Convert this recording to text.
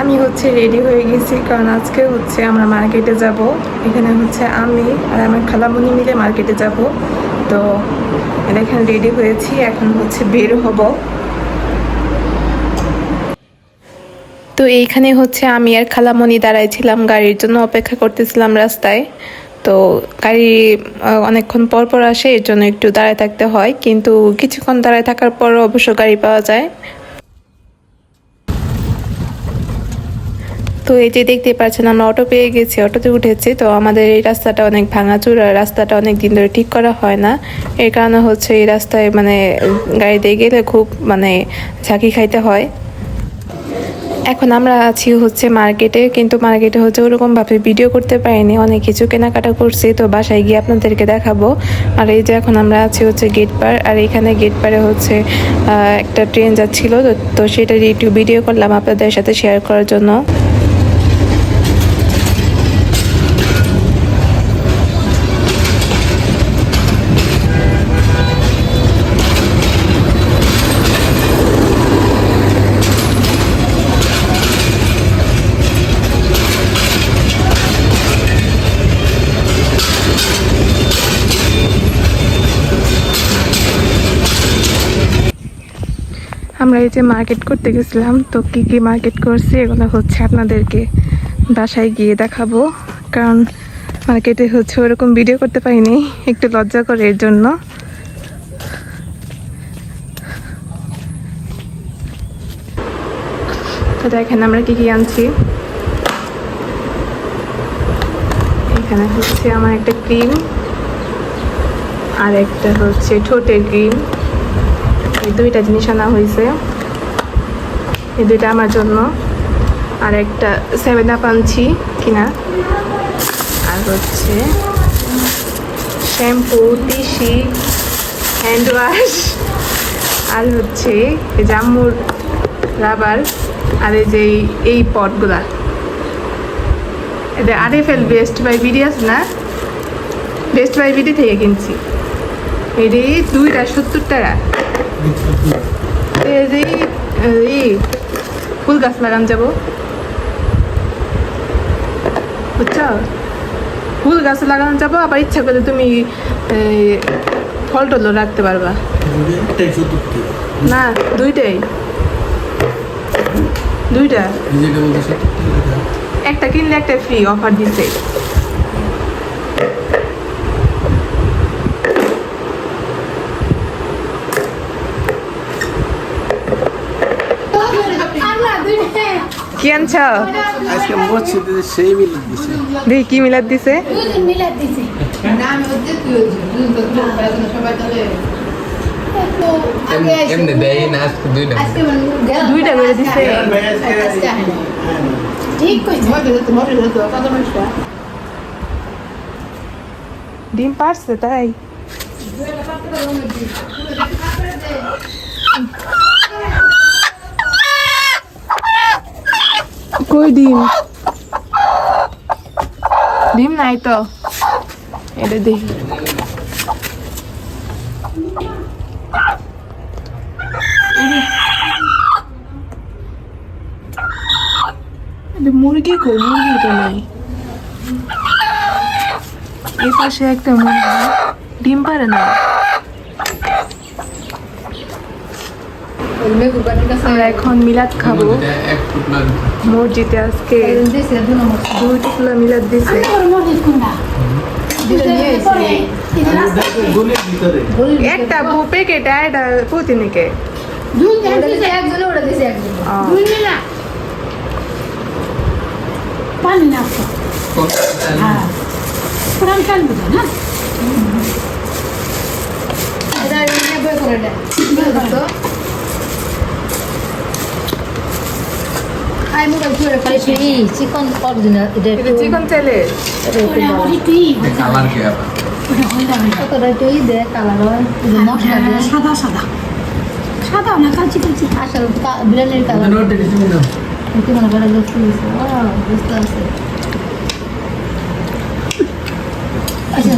আমি হচ্ছে রেডি হয়ে গেছি, কারণ আজকে হচ্ছে আমরা মার্কেটে যাব। এখানে হচ্ছে আমি আর আমার খালামণি মিলে মার্কেটে যাব। তো এখানে রেডি হয়েছি, এখন হচ্ছে বের হব। তো এইখানে হচ্ছে আমি আর খালামণি দাঁড়াইছিলাম, গাড়ির জন্য অপেক্ষা করতেছিলাম রাস্তায়। তো গাড়ি অনেকক্ষণ পর পর আসে, এর জন্য একটু দাঁড়ায় থাকতে হয়, কিন্তু কিছুক্ষণ দাঁড়ায় থাকার পর অবশ্য গাড়ি পাওয়া যায়। তো এই যে দেখতে পাচ্ছেন আমরা অটো পেয়ে গেছি, অটোতে উঠেছি। তো আমাদের এই রাস্তাটা অনেক ভাঙাচুরা, রাস্তাটা অনেক দিন ধরে ঠিক করা হয় না। এর কারণে হচ্ছে এই রাস্তায় গাড়ি দিয়ে গেলে খুব ঝাঁকি খাইতে হয়। এখন আমরা আছি হচ্ছে মার্কেটে, কিন্তু মার্কেটে হচ্ছে ওরকমভাবে ভিডিও করতে পারিনি, অনেক কিছু কেনাকাটা করছি। তো বাসায় গিয়ে আপনাদেরকে দেখাবো। আর এই যে এখন আমরা আছি হচ্ছে গেট পার, আর এখানে গেট পারে হচ্ছে একটা ট্রেন যাচ্ছিল। তো সেটার একটু ভিডিও করলাম আপনাদের সাথে শেয়ার করার জন্য। আমরা এই যে মার্কেট করতে গেছিলাম, তো কি কি মার্কেট করছি এগুলো হচ্ছে আপনাদেরকে বাসায় গিয়ে দেখাবো, কারণ মার্কেটে হচ্ছে ওরকম ভিডিও করতে পারিনি, একটু লজ্জা করে এর জন্য। তো দেখেন আমরা কি কি আনছি। এখানে হচ্ছে আমার একটা ক্রিম, আর একটা হচ্ছে ঠোঁটের ক্রিম। এই দুইটা জিনিস আনা হয়েছে, এই দুইটা আমার জন্য। আর একটা 7 আপ আনছি কিনা, আর হচ্ছে শ্যাম্পু, টিসি, হ্যান্ড ওয়াশ, আর হচ্ছে এই জাম্মুর রাবার, আর এই যে এই পটগুলা। এটা RFL বেস্ট বাই বিডি আছে না, বেস্ট বাই বিডি থেকে কিনছি। এটি 2টা 70 টাকা। এই ফুল গাছ লাগান যাবো, বুঝছো? ফুল গাছ লাগানো যাবো, আবার ইচ্ছা করলে তুমি ফল টলও রাখতে পারবা। না, দুইটা একটা কিনলে একটা ফ্রি অফার দিছে। কি আনছ? আজকে মসজিদে সেই মিলাদ দিছে। দেখি কি মিলাদ দিছে। এমনি দেয় না, আজকে দুইটা করে দিছে। ডিম পারছে তাই। কই ডিম? ডিম নাই তো, এটা দেখি। মুরগি কই? মুরগি তো নাই। এই পাশে একটা মুরগি ডিম পারে না। আমরা এখন মিলাদ খাবো মসজিদে। আজকে 2 টুকরা মিলাদ দিছে। একটা প্যাকেট, এটা প্রতিদিনকে পানি না হ্যাঁ পুরান কাল বুঝা না এটা নিয়ে বই করে দে তো আই মোবাইল ধরে পাইছি চিকন অরিজিনাল এটা চিকন তেলে এটা কালার কি আবার ওটা হই যাবে কতটা তুই দে কালার হয় মশলা দে সাদা সাদা সাদা না কাঁচি কাঁচি আসল বিরিয়ানির কালার নোট দিছি না কি মনে করে দেখছি বুঝতে আছে আচ্ছা